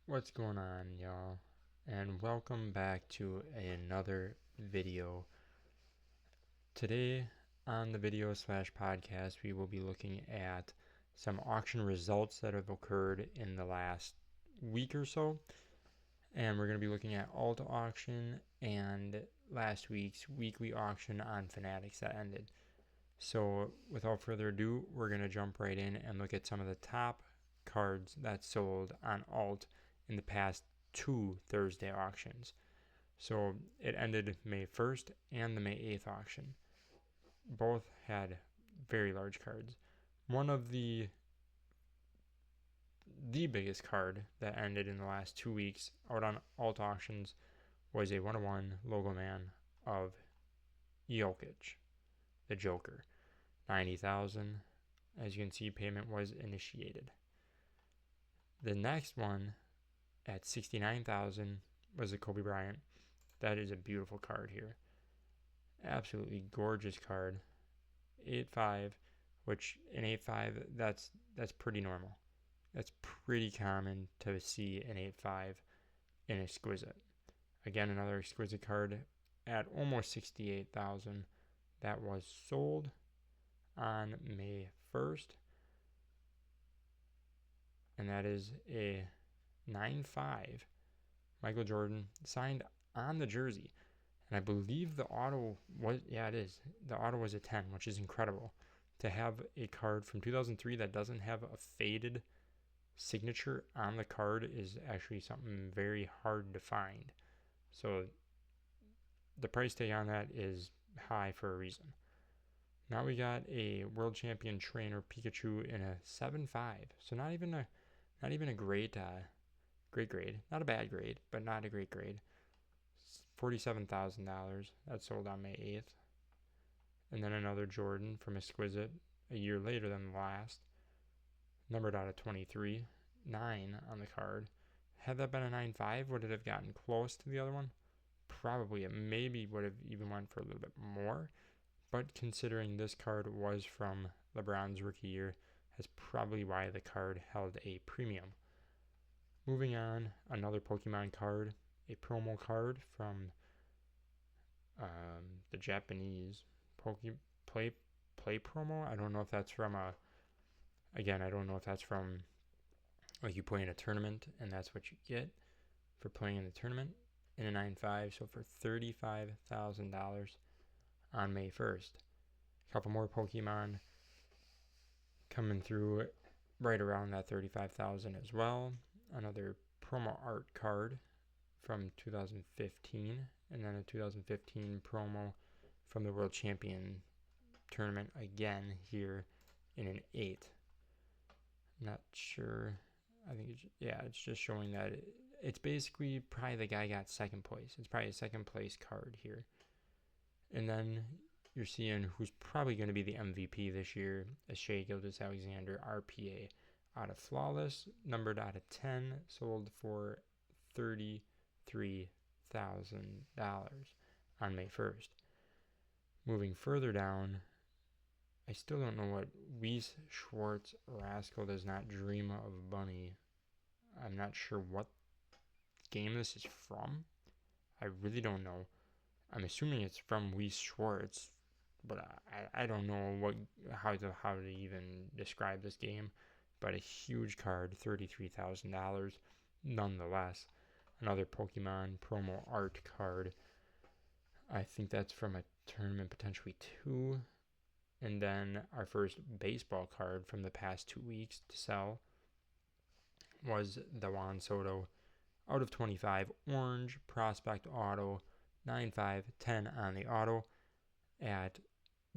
What's going on, y'all? And welcome back to another video. Today on the video slash podcast, we will be looking at some auction results that have occurred in the last week or so. And we're going to be looking at alt auction and last week's weekly auction on Fanatics that ended. So without further ado, we're going to jump right in and look at some of the top cards that sold on alt in the past two Thursday auctions. So it ended May 1st and the May 8th auction. Both had very large cards. One of the biggest card that ended in the last 2 weeks out on alt auctions was a 101 logo man of Jokic, the Joker. 90,000. As you can see, payment was initiated. The next one at 69,000 was a Kobe Bryant. That is a beautiful card here. Absolutely gorgeous card. 8.5, which in 8.5 that's pretty normal. That's pretty common to see an 8.5 in exquisite. Again, another exquisite card at almost 68,000 that was sold on May 1st. And that is a 9.5 Michael Jordan signed on the jersey. And I believe the auto was, it is. The auto was a 10, which is incredible. To have a card from 2003 that doesn't have a faded signature on the card is actually something very hard to find. So the price tag on that is high for a reason. Now we got a world champion trainer Pikachu in a 7.5. So not even a great grade. Not a bad grade, but not a great grade. $47,000. That sold on May 8th. And then another Jordan from Exquisite a year later than the last. Numbered out of 23. 9 on the card. Had that been a 9.5, would it have gotten close to the other one? Probably. It maybe would have even went for a little bit more. But considering this card was from LeBron's rookie year, that's probably why the card held a premium. Moving on, another Pokemon card, a promo card from the Japanese Play promo. I don't know if that's from like you play in a tournament and that's what you get for playing in the tournament in a 9.5. So for $35,000 on May 1st. A couple more Pokemon coming through right around that 35,000 as well. Another promo art card from 2015, and then a 2015 promo from the World Champion tournament again here in an 8. Not sure. I think it's just showing that it's basically probably the guy got second place. It's probably a second place card here. And then you're seeing who's probably going to be the MVP this year, a Shai Gilgeous-Alexander RPA out of Flawless, numbered out of 10, sold for $33,000 on May 1st. Moving further down, I still don't know what Weiss Schwartz Rascal Does Not Dream of Bunny. I'm not sure what game this is from. I really don't know. I'm assuming it's from Weiss Schwartz, but I don't know how to even describe this game. But a huge card, $33,000 nonetheless. Another Pokemon promo art card. I think that's from a tournament, potentially 2. And then our first baseball card from the past 2 weeks to sell was the Juan Soto out of 25 orange prospect auto, 9.5, 10 on the auto at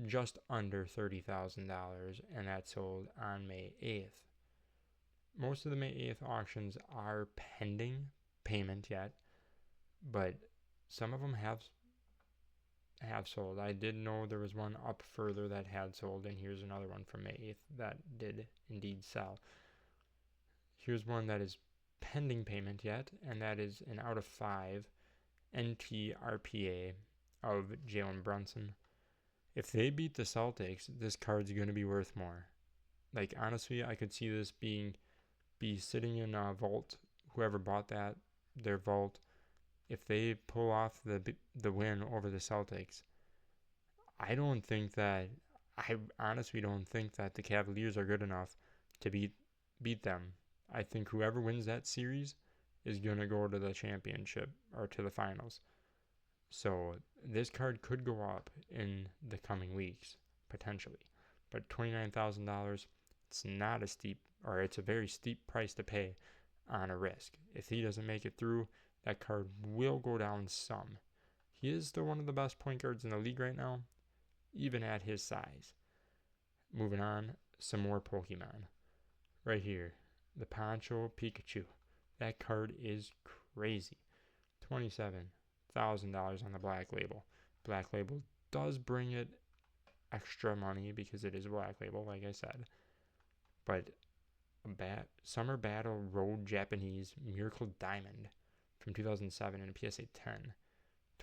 just under $30,000, and that sold on May 8th. Most of the May 8th auctions are pending payment yet, but some of them have sold. I did know there was one up further that had sold, and here's another one from May 8th that did indeed sell. Here's one that is pending payment yet, and that is an out of 5 NT RPA of Jalen Brunson. If they beat the Celtics, this card's going to be worth more. Like, honestly, I could see this be sitting in a vault whoever bought that, their vault, if they pull off the win over the Celtics, I don't think that I honestly don't think that the Cavaliers are good enough to beat them. I think whoever wins that series is going to go to the championship or to the finals. So this card could go up in the coming weeks, potentially. But $29,000, it's not a steep, or it's a very steep price to pay on a risk. If he doesn't make it through, that card will go down some. He is still one of the best point guards in the league right now, even at his size. Moving on, some more Pokemon. Right here, the Poncho Pikachu. That card is crazy. $27,000 on the Black Label. Black Label does bring it extra money because it is Black Label, like I said. But Summer Battle Road Japanese Miracle Diamond from 2007 in a PSA 10.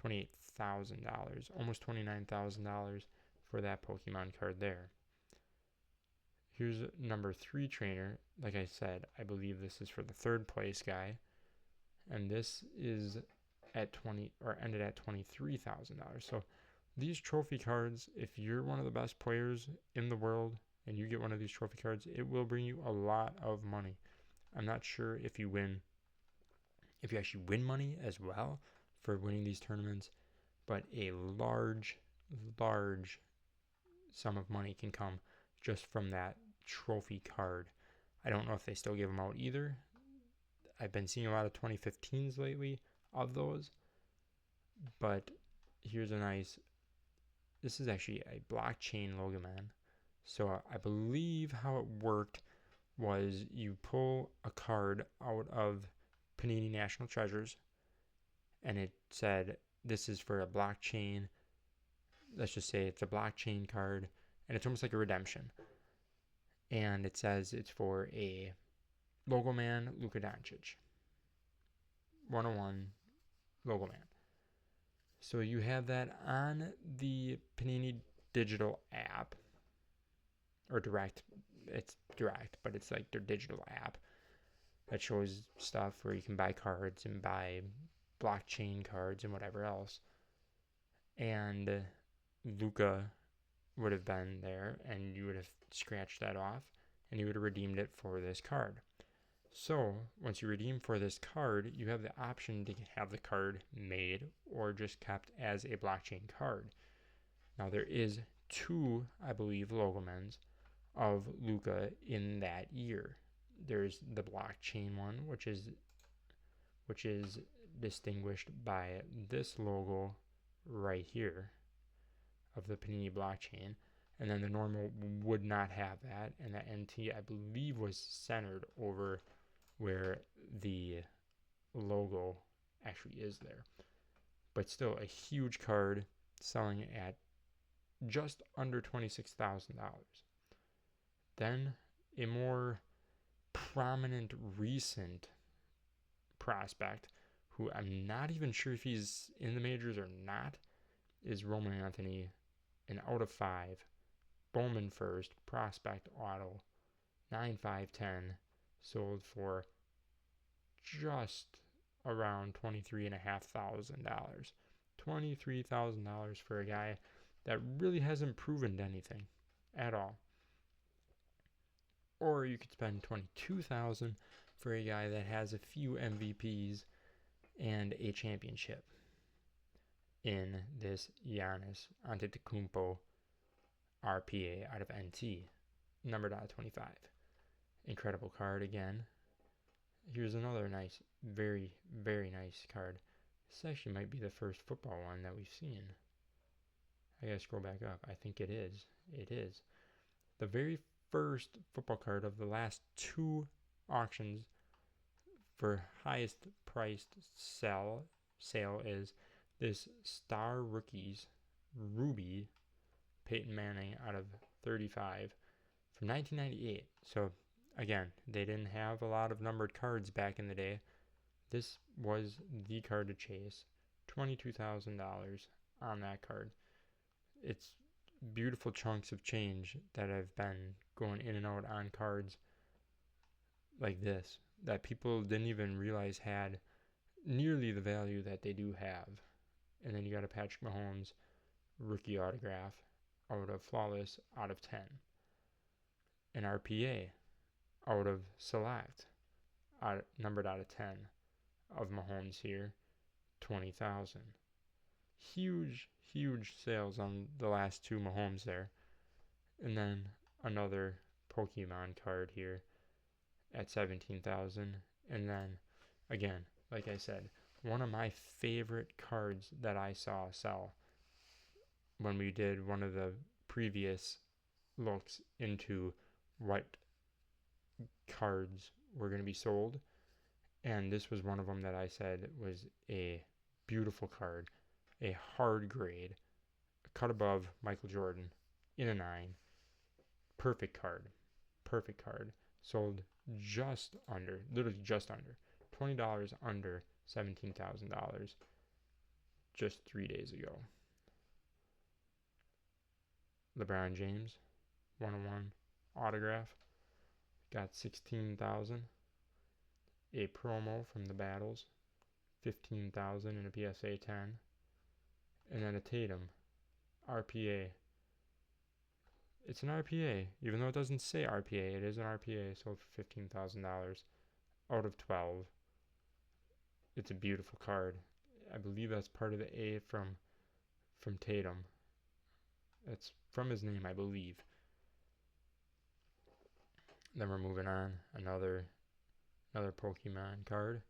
$28,000, almost $29,000 for that Pokemon card there. Here's number 3 trainer. Like I said, I believe this is for the third place guy. And this is at ended at $23,000. So these trophy cards, if you're one of the best players in the world and you get one of these trophy cards, it will bring you a lot of money. I'm not sure if you actually win money as well for winning these tournaments, but a large sum of money can come just from that trophy card. I don't know if they still give them out either. I've been seeing a lot of 2015s lately of those, but here's this is actually a blockchain logo, man. So I believe how it worked was you pull a card out of Panini National Treasures, and it said this is for a blockchain. Let's just say it's a blockchain card, and it's almost like a redemption. And it says it's for a Logo Man Luka Doncic. 101 Logo Man. So you have that on the Panini digital app, or direct. It's direct, but it's like their digital app that shows stuff where you can buy cards and buy blockchain cards and whatever else. And Luka would have been there, and you would have scratched that off, and you would have redeemed it for this card. So once you redeem for this card, you have the option to have the card made or just kept as a blockchain card. Now there is 2, I believe, Logomans of Luka in that year. There's the blockchain one, which is distinguished by this logo right here of the Panini blockchain, and then the normal would not have that, and that NT, I believe, was centered over where the logo actually is there. But still a huge card, selling at just under $26,000. Then a more prominent recent prospect, who I'm not even sure if he's in the majors or not, is Roman Anthony, an out of 5 Bowman first prospect auto, 9/5/10, sold for just around $23,500. $23,000 for a guy that really hasn't proven anything at all. Or you could spend $22,000 for a guy that has a few MVPs and a championship in this Giannis Antetokounmpo RPA out of NT, numbered out of 25. Incredible card again. Here's another nice, very, very nice card. This actually might be the first football one that we've seen. I gotta scroll back up. I think it is. It is. The very first football card of the last 2 auctions for highest priced sale is this Star Rookies Ruby Peyton Manning out of 35 from 1998. So again, they didn't have a lot of numbered cards back in the day. This was the card to chase. $22,000 on that card. It's beautiful chunks of change that have been going in and out on cards like this. that people didn't even realize had nearly the value that they do have. And then you got a Patrick Mahomes rookie autograph out of Flawless out of 10. An RPA out of Select, numbered out of 10 of Mahomes here, 20,000. Huge sales on the last two Mahomes there. And then another Pokemon card here at 17,000. And then again, like I said, one of my favorite cards that I saw sell when we did one of the previous looks into what cards were going to be sold, and this was one of them that I said was a beautiful card, a hard grade, cut above Michael Jordan in a 9. Perfect card. Sold just under, literally just under, $20 under $17,000 just 3 days ago. LeBron James, 101 autograph, got 16,000. A promo from the Battles, 15,000 in a PSA 10. And then a Tatum, RPA. It's an RPA, even though it doesn't say RPA, it is an RPA, sold for $15,000 out of 12. It's a beautiful card. I believe that's part of the A from Tatum. That's from his name, I believe. Then we're moving on. Another Pokemon card.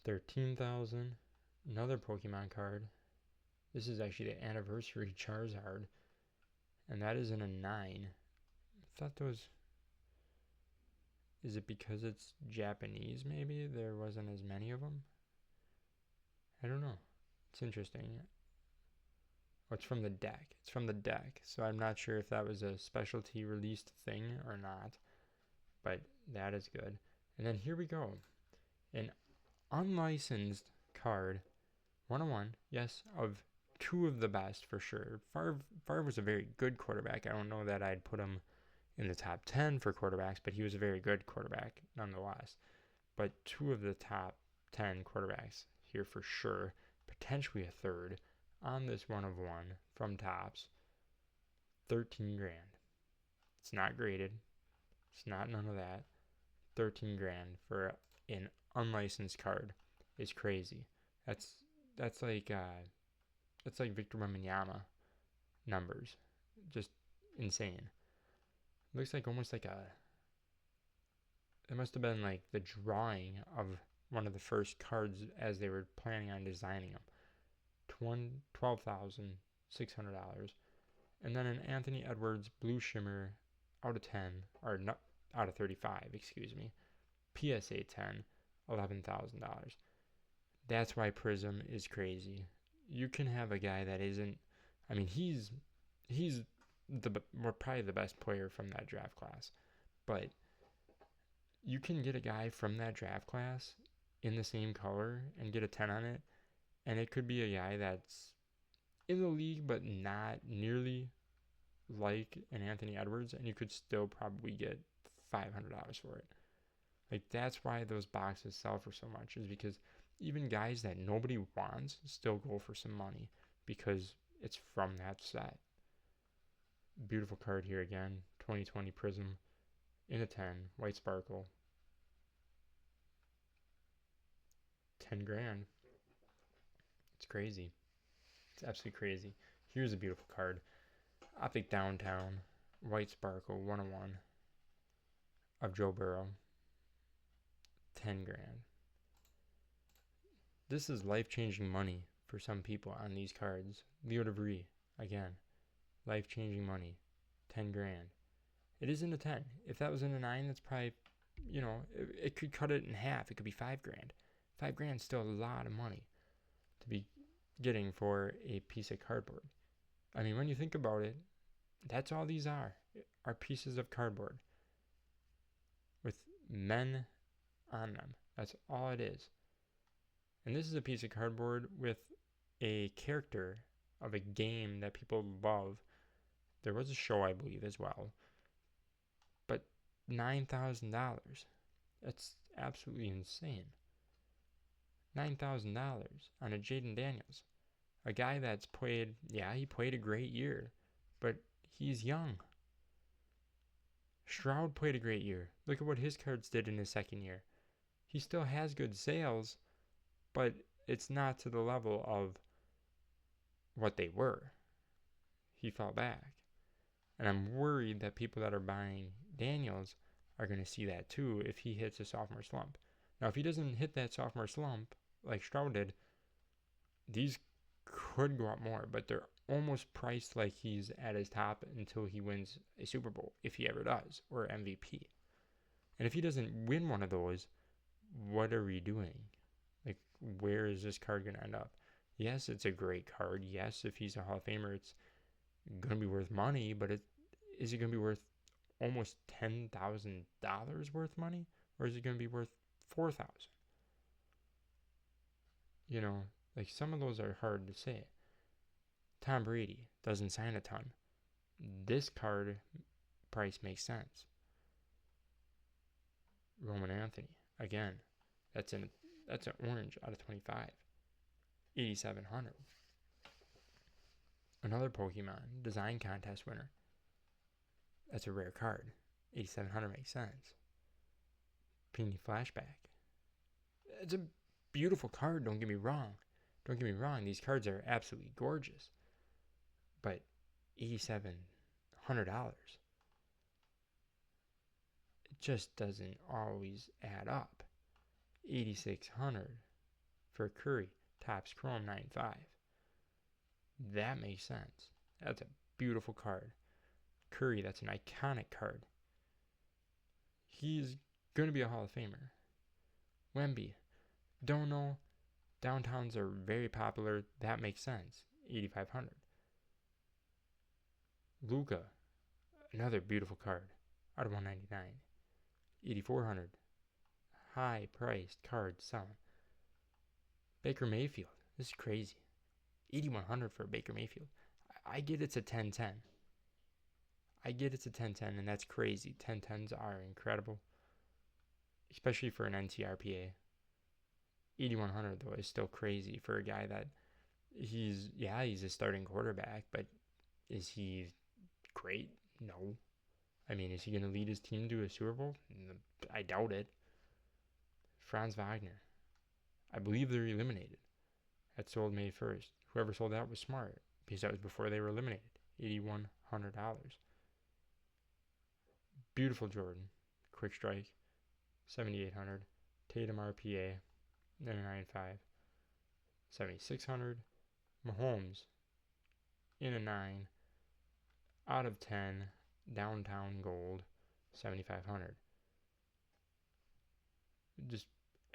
13,000. Another Pokemon card. This is actually the anniversary Charizard. And that is in a 9. I thought those... Is it because it's Japanese, maybe? There wasn't as many of them? I don't know. It's interesting. Oh, it's from the deck. So I'm not sure if that was a specialty released thing or not. But that is good. And then here we go. An unlicensed card. 101. Yes, of two of the best for sure. Favre was a very good quarterback. I don't know that I'd put him in the top 10 for quarterbacks, but he was a very good quarterback nonetheless. But two of the top 10 quarterbacks here for sure. Potentially a third on this 1 of 1 from Topps. 13 grand. It's not graded. It's not none of that. 13 grand for an unlicensed card is crazy. That's like Victor Wembanyama numbers. Just insane. Looks like almost like it must have been like the drawing of one of the first cards as they were planning on designing them. $12,600. And then an Anthony Edwards Blue Shimmer out of 10, or not out of 35, excuse me. PSA 10, $11,000. That's why Prism is crazy. You can have a guy that isn't, I mean, he's probably the best player from that draft class, but you can get a guy from that draft class in the same color and get a 10 on it, and it could be a guy that's in the league but not nearly like an Anthony Edwards, and you could still probably get $500 for it. Like, that's why those boxes sell for so much, is because even guys that nobody wants still go for some money because it's from that set. Beautiful card here again. 2020 Prism in a 10. White Sparkle. 10 grand. It's crazy. It's absolutely crazy. Here's a beautiful card. Optic Downtown. White Sparkle. 101 of Joe Burrow. 10 grand. This is life-changing money for some people on these cards. Leo DeVry, again. Life-changing money. 10 grand. It is in a 10. If that was in a 9, that's probably, it could cut it in half. It could be 5 grand. 5 grand is still a lot of money to be getting for a piece of cardboard. I mean, when you think about it, that's all these are pieces of cardboard with men on them. That's all it is. And this is a piece of cardboard with a character of a game that people love. There was a show, I believe, as well. But $9,000. That's absolutely insane. $9,000 on a Jaden Daniels. A guy that's played, he played a great year, but he's young. Stroud played a great year. Look at what his cards did in his second year. He still has good sales, but it's not to the level of what they were. He fell back. And I'm worried that people that are buying Daniels are going to see that too if he hits a sophomore slump. Now, if he doesn't hit that sophomore slump like Stroud did, these could go up more, but they're almost priced like he's at his top until he wins a Super Bowl, if he ever does, or MVP. And if he doesn't win one of those, what are we doing? Like, where is this card going to end up? Yes, it's a great card. Yes, if he's a Hall of Famer, it's going to be worth money, but is it going to be worth almost $10,000 worth money? Or is it going to be worth $4,000? You know, like some of those are hard to say. Tom Brady doesn't sign a ton. This card price makes sense. Roman Anthony, again, that's an orange out of 25. 8,700. Another Pokemon design contest winner. That's a rare card. 8,700 makes sense. Panini Flashback. It's a beautiful card, don't get me wrong. These cards are absolutely gorgeous. But $8,700, it just doesn't always add up. 8,600 for Curry, Topps Chrome 9.5. That makes sense. That's a beautiful card. Curry, that's an iconic card. He's going to be a Hall of Famer. Wemby, don't know. Downtowns are very popular. That makes sense. 8,500. Luka, another beautiful card. Out of 199. 8,400. High priced card selling. Baker Mayfield. This is crazy. 8,100 for Baker Mayfield. I get it's a 10-10. And that's crazy. 10-10s are incredible. Especially for an NTRPA. 8,100 though is still crazy for a guy that he's a starting quarterback, but is he great? No. I mean, is he going to lead his team to a Super Bowl? I doubt it. Franz Wagner. I believe they're eliminated. That sold May 1st. Whoever sold that was smart because that was before they were eliminated. $8,100. Beautiful Jordan. Quick Strike. 7,800. Tatum RPA. 9.95. 7,600. Mahomes. In a 9. Out of 10. Downtown Gold. 7,500. Just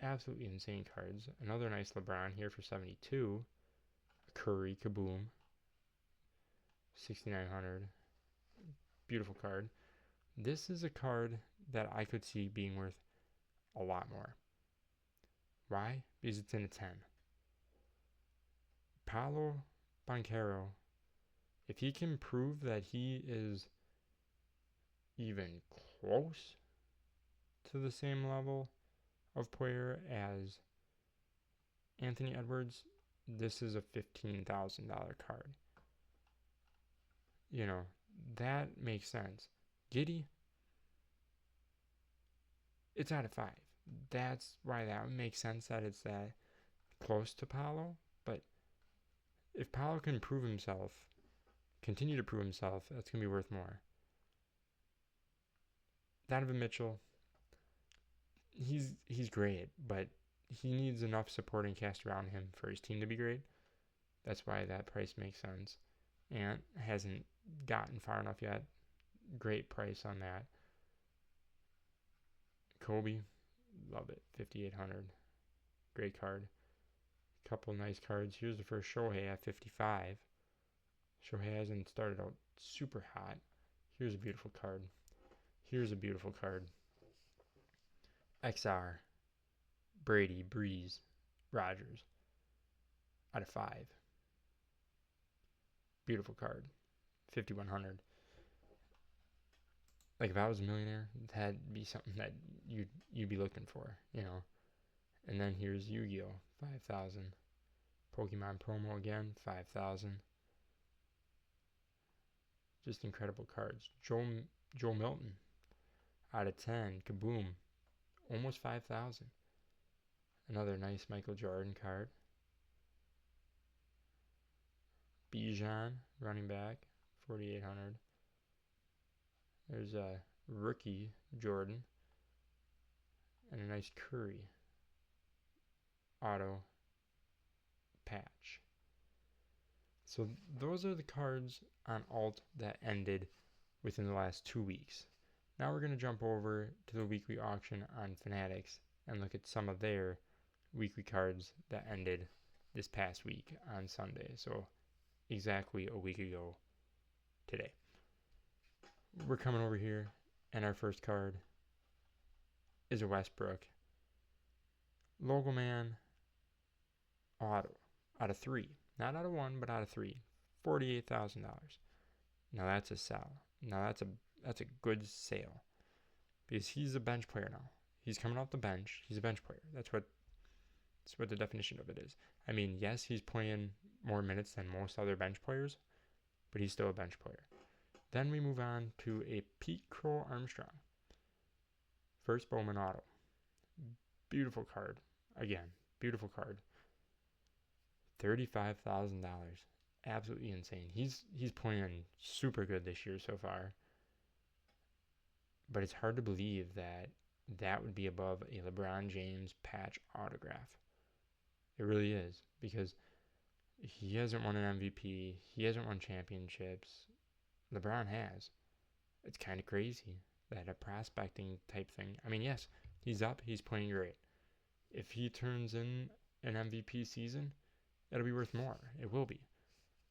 absolutely insane cards. Another nice LeBron here for 72. Curry Kaboom. 6,900. Beautiful card. This is a card that I could see being worth a lot more. Why? Because it's in a 10. Paolo Banchero, if he can prove that he is even close to the same level of player as Anthony Edwards, this is a $15,000 card. You know, that makes sense. Giddey, it's out of 5. That's why that makes sense that it's that close to Paolo. But if Paolo can continue to prove himself, that's going to be worth more. Donovan Mitchell, he's great, but he needs enough supporting cast around him for his team to be great. That's why that price makes sense. Ant hasn't gotten far enough yet. Great price on that. Kobe, love it. 5,800. Great card. Couple nice cards. Here's the first Shohei at 55. Shohei hasn't started out super hot. Here's a beautiful card. XR. Brady, Breeze, Rogers. Out of 5. Beautiful card. 5,100. Like if I was a millionaire, that'd be something that you'd be looking for, you know. And then here's Yu-Gi-Oh! 5,000. Pokemon promo again, 5,000. Just incredible cards. Joe Milton out of 10. Kaboom. Almost 5,000. Another nice Michael Jordan card. Bijan, running back, 4,800. There's a rookie Jordan and a nice Curry auto patch. So those are the cards on alt that ended within the last 2 weeks. Now we're going to jump over to the weekly auction on Fanatics and look at some of their weekly cards that ended this past week on Sunday. So exactly a week ago today. We're coming over here, and our first card is a Westbrook Logo Man auto out of 3. Not out of 1, but out of 3. $48,000. Now that's a sell. Now that's a good sale. Because he's a bench player now. He's coming off the bench. He's a bench player. That's what the definition of it is. I mean, yes, he's playing more minutes than most other bench players, but he's still a bench player. Then we move on to a Pete Crow Armstrong. First Bowman auto. Beautiful card. Again, beautiful card. $35,000. Absolutely insane. He's playing super good this year so far. But it's hard to believe that would be above a LeBron James patch autograph. It really is, because he hasn't won an MVP. He hasn't won championships. LeBron has. It's kind of crazy that a prospecting type thing. I mean, yes, he's up. He's playing great. If he turns in an MVP season, it'll be worth more. It will be.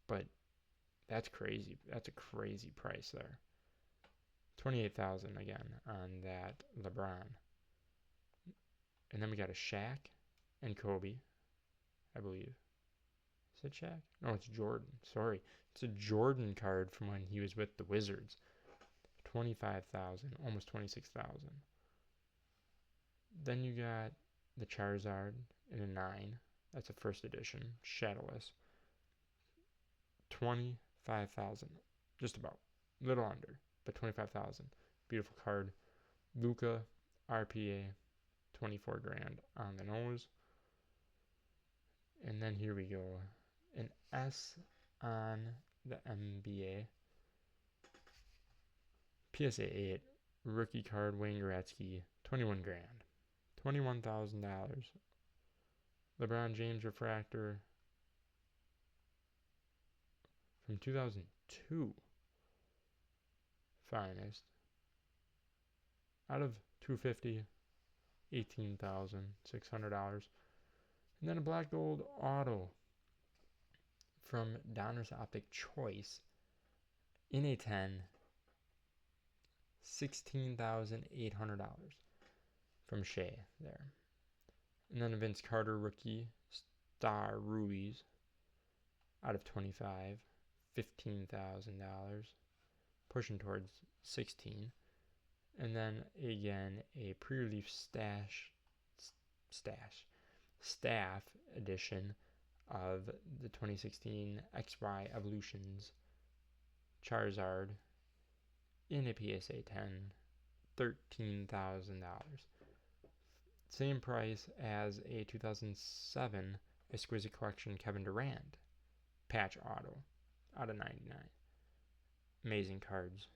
But that's crazy. That's a crazy price there. $28,000 again on that LeBron. And then we got a Shaq and Kobe, I believe. Is it Shaq? No, it's Jordan. Sorry. It's a Jordan card from when he was with the Wizards. $25,000, almost $26,000. Then you got the Charizard in a 9. That's a first edition, shadowless. $25,000. Just about. Little under, but $25,000. Beautiful card. Luka RPA, $24,000 on the nose. And then here we go. An S on the NBA. PSA 8. Rookie card, Wayne Gretzky, $21,000. $21,000. LeBron James refractor from 2002. Finest. Out of 250, $18,600. And then a black gold auto from Donruss Optic Choice in a 10, $16,800 from Shea there. And then a Vince Carter rookie Star Rubies out of 25, $15,000, pushing towards 16. And then again a pre-relief staff edition of the 2016 XY Evolutions Charizard in a PSA 10, $13,000. Same price as a 2007 Exquisite Collection Kevin Durant patch auto out of 99. Amazing cards.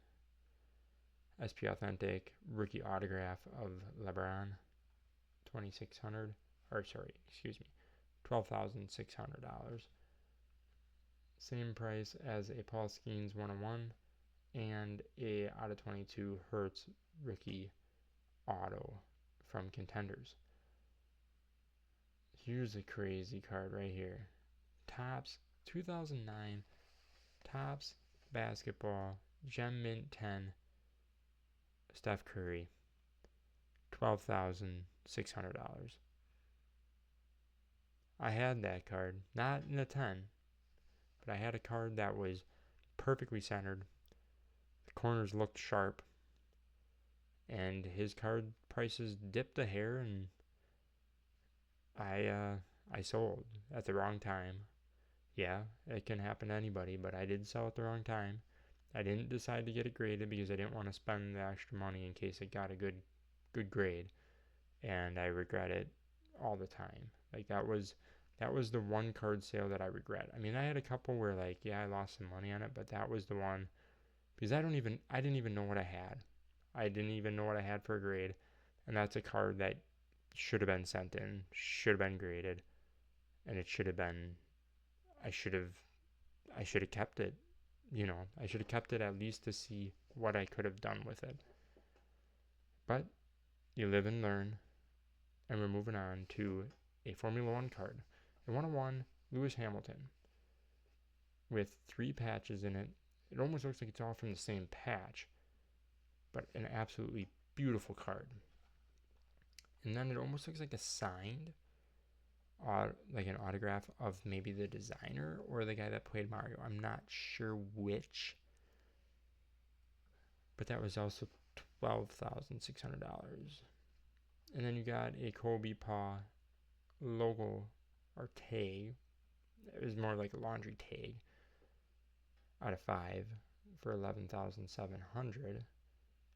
SP Authentic rookie autograph of LeBron, $2,600. $12,600. Same price as a Paul Skeens 101 and a out of 22 Hertz rookie auto from Contenders. Here's a crazy card right here. Topps 2009 Topps Basketball Gem Mint 10 Steph Curry, $12,600. I had that card, not in a 10, but I had a card that was perfectly centered. The corners looked sharp. and his card prices dipped a hair, and I sold at the wrong time. Yeah, it can happen to anybody, but I did sell at the wrong time. I didn't decide to get it graded because I didn't want to spend the extra money in case it got a good grade, and I regret it all the time. Like that was the one card sale that I regret. I mean, I had a couple where like, yeah, I lost some money on it, but that was the one because I didn't even know what I had. I didn't even know what I had for a grade, and that's a card that should have been sent in, should have been graded, and it should have been. I should have I should have kept it. I should have kept it at least to see what I could have done with it. But you live and learn, and we're moving on to a Formula One card. A 101 Lewis Hamilton with 3 patches in it. It almost looks like it's all from the same patch, but an absolutely beautiful card. And then it almost looks like a signed, like an autograph of maybe the designer or the guy that played Mario. I'm not sure which, but that was also $12,600. And then you got a Kobe Paw logo or tag. It was more like a laundry tag out of 5 for $11,700.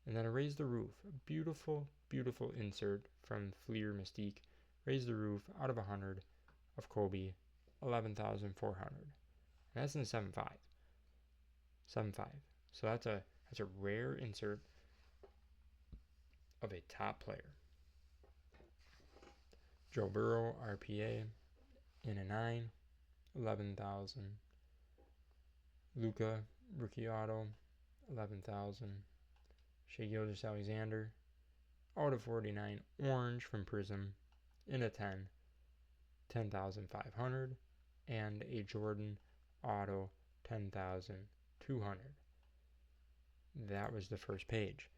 And then a Raise the Roof, a beautiful, beautiful insert from Fleer Mystique. Raise the Roof out of 100 of Kobe, $11,400. And that's in 7.5. 7.5. So that's a rare insert of a top player. Joe Burrow, RPA, in a 9, 11,000. Luca, rookie auto, 11,000. Shea Gilgeous-Alexander, out of 49, orange from Prism, in a 10, 10,500. And a Jordan auto, 10,200. That was the first page.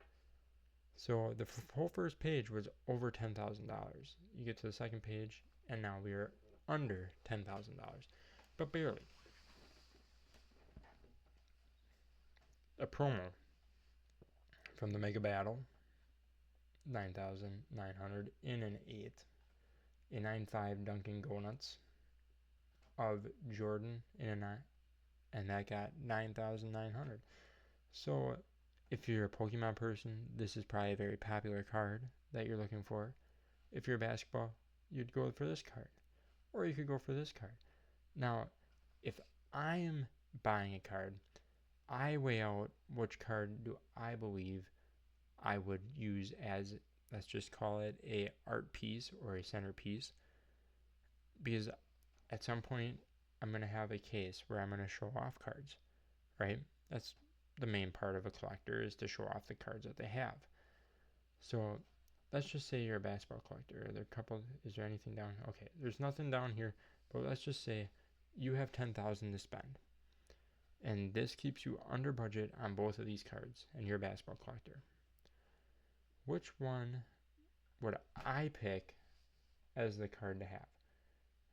So the whole first page was over $10,000. You get to the second page, and now we are under $10,000, but barely. A promo from the Mega Battle, 9,900 in an 8. A 9.5 Dunkin' Donuts of Jordan in a 9, and that got 9,900. So if you're a Pokemon person, this is probably a very popular card that you're looking for. If you're a basketball, you'd go for this card, or you could go for this card. Now, if I am buying a card, I weigh out which card do I believe I would use as, let's just call it a art piece or a centerpiece, because at some point I'm going to have a case where I'm going to show off cards, right? That's the main part of a collector, is to show off the cards that they have. So let's just say you're a basketball collector. Is there anything down? Okay, there's nothing down here, but let's just say you have 10,000 to spend, and this keeps you under budget on both of these cards, and you're a basketball collector. Which one would I pick as the card to have?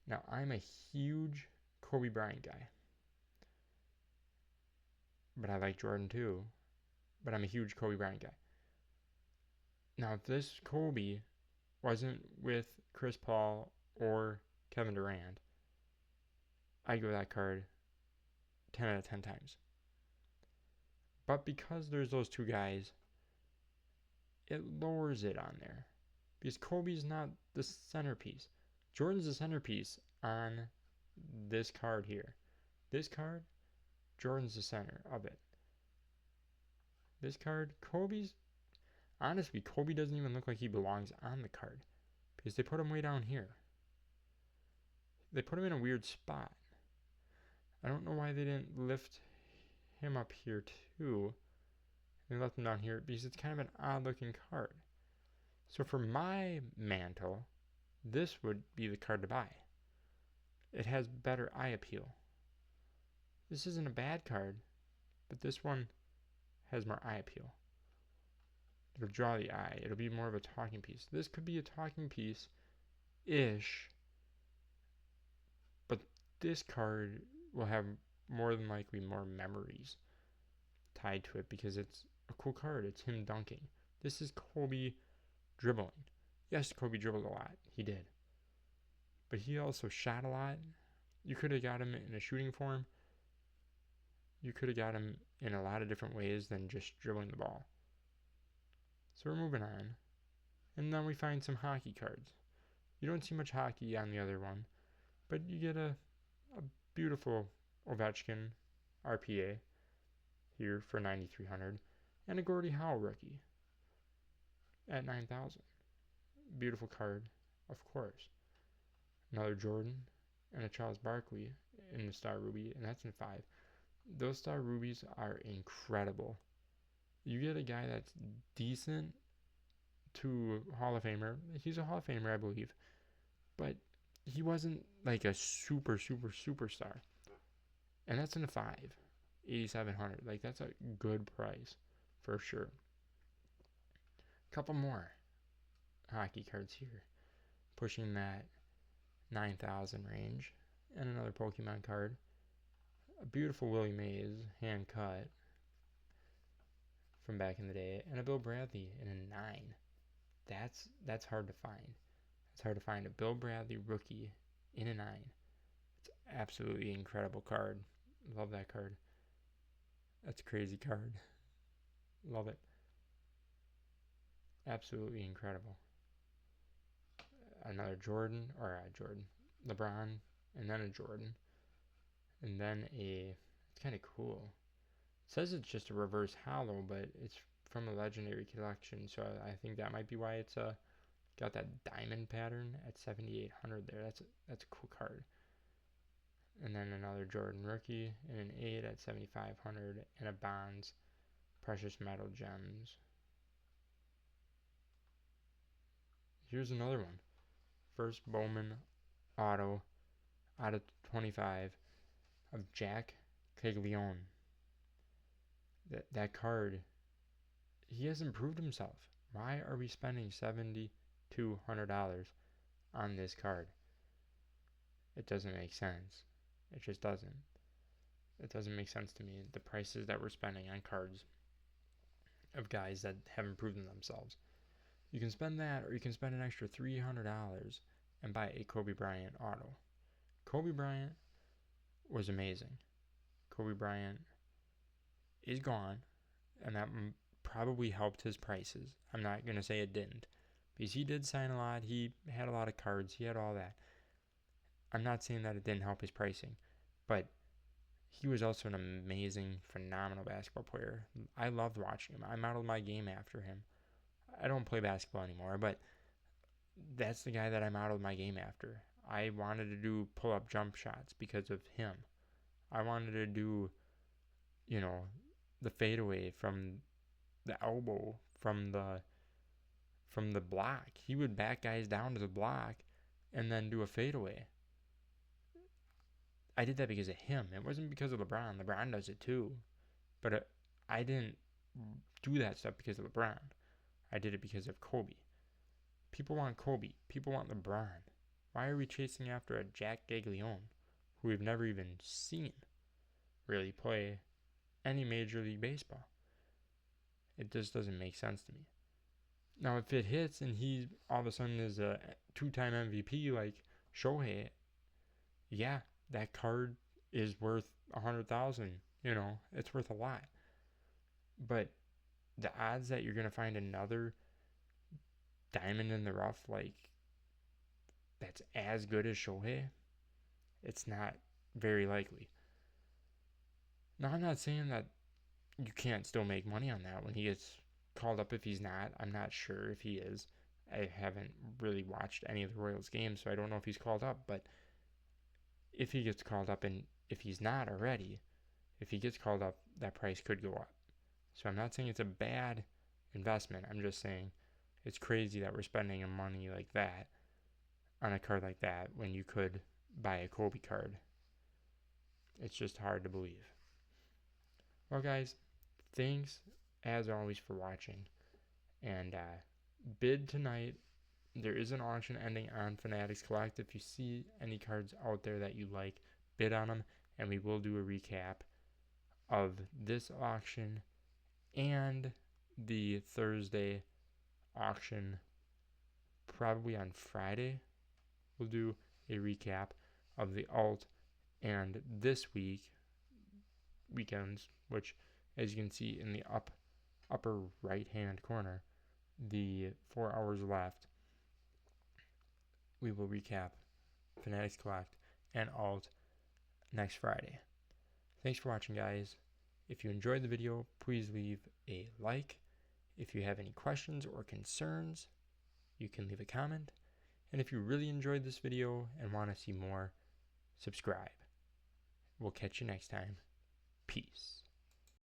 Now, I'm a huge Kobe Bryant guy, but I like Jordan too, but I'm a huge Kobe Bryant guy. Now, if this Kobe wasn't with Chris Paul or Kevin Durant, I'd go that card 10 out of 10 times. But because there's those two guys, it lowers it on there. Because Kobe's not the centerpiece. Jordan's the centerpiece on this card here. This card, Jordan's the center of it. This card, honestly, Kobe doesn't even look like he belongs on the card, because they put him way down here. They put him in a weird spot. I don't know why they didn't lift him up here too. They left him down here because it's kind of an odd looking card. So for my mantle, this would be the card to buy. It has better eye appeal. This isn't a bad card, but this one has more eye appeal. It'll draw the eye. It'll be more of a talking piece. This could be a talking piece-ish, but this card will have more than likely more memories tied to it because it's a cool card. It's him dunking. This is Kobe dribbling. Yes, Kobe dribbled a lot. He did. But he also shot a lot. You could have got him in a shooting form. You could have got him in a lot of different ways than just dribbling the ball. So we're moving on. And then we find some hockey cards. You don't see much hockey on the other one, but you get a beautiful Ovechkin RPA here for 9,300 and a Gordie Howe rookie at 9,000. Beautiful card, of course. Another Jordan and a Charles Barkley in the Star Ruby, and that's in 5. Those Star Rubies are incredible. You get a guy that's decent to Hall of Famer. He's a Hall of Famer, I believe. But he wasn't like a superstar. And that's in a 5. 8,700. Like, that's a good price for sure. Couple more hockey cards here, pushing that 9,000 range. And another Pokemon card. A beautiful Willie Mays hand cut from back in the day, and a Bill Bradley in a 9. That's hard to find. It's hard to find a Bill Bradley rookie in a 9. It's absolutely incredible card. Love that card. That's a crazy card. Love it. Absolutely incredible. Another LeBron, and then a Jordan, and then it's kind of cool. It says it's just a reverse holo, but it's from a legendary collection, so I think that might be why it's got that diamond pattern at 7,800 there. That's a cool card. And then another Jordan rookie and an 8 at 7,500, and a Bonds Precious Metal Gems. Here's another one. First Bowman auto out of 25 of Jack Caglione. That card, he has improved himself. Why are we spending $7,200 on this card? It doesn't make sense. It just doesn't. It doesn't make sense to me. The prices that we're spending on cards of guys that have improved themselves. You can spend that, or you can spend an extra $300 and buy a Kobe Bryant auto. Kobe Bryant was amazing. Kobe Bryant is gone, and that probably helped his prices. I'm not going to say it didn't, because he did sign a lot. He had a lot of cards. He had all that. I'm not saying that it didn't help his pricing, but he was also an amazing, phenomenal basketball player. I loved watching him. I modeled my game after him. I don't play basketball anymore, but that's the guy that I modeled my game after. I wanted to do pull-up jump shots because of him. I wanted to do, the fadeaway from the elbow, from the block. He would back guys down to the block and then do a fadeaway. I did that because of him. It wasn't because of LeBron. LeBron does it too. But I didn't do that stuff because of LeBron. I did it because of Kobe. People want Kobe. People want LeBron. Why are we chasing after a Jack Caglione, who we've never even seen really play any Major League Baseball? It just doesn't make sense to me. Now, if it hits and he all of a sudden is a 2-time MVP like Shohei, yeah, that card is worth $100,000. It's worth a lot. But the odds that you're gonna find another diamond in the rough that's as good as Shohei, it's not very likely. Now, I'm not saying that you can't still make money on that when he gets called up. If he's not, I'm not sure if he is. I haven't really watched any of the Royals games, so I don't know if he's called up. But if he gets called up, and if he's not already, if he gets called up, that price could go up. So I'm not saying it's a bad investment. I'm just saying it's crazy that we're spending money like that on a card like that when you could buy a Kobe card. It's just hard to believe. Well, guys, thanks as always for watching. And bid tonight. There is an auction ending on Fanatics Collect. If you see any cards out there that you like, bid on them, and we will do a recap of this auction and the Thursday auction probably on Friday. We'll do a recap of the alt and this weekends, which, as you can see in the upper right hand corner, the 4 hours left, we will recap Fanatics Collect and alt next Friday. Thanks for watching, guys. If you enjoyed the video, please leave a like. If you have any questions or concerns, you can leave a comment. And if you really enjoyed this video and want to see more, subscribe. We'll catch you next time. Peace.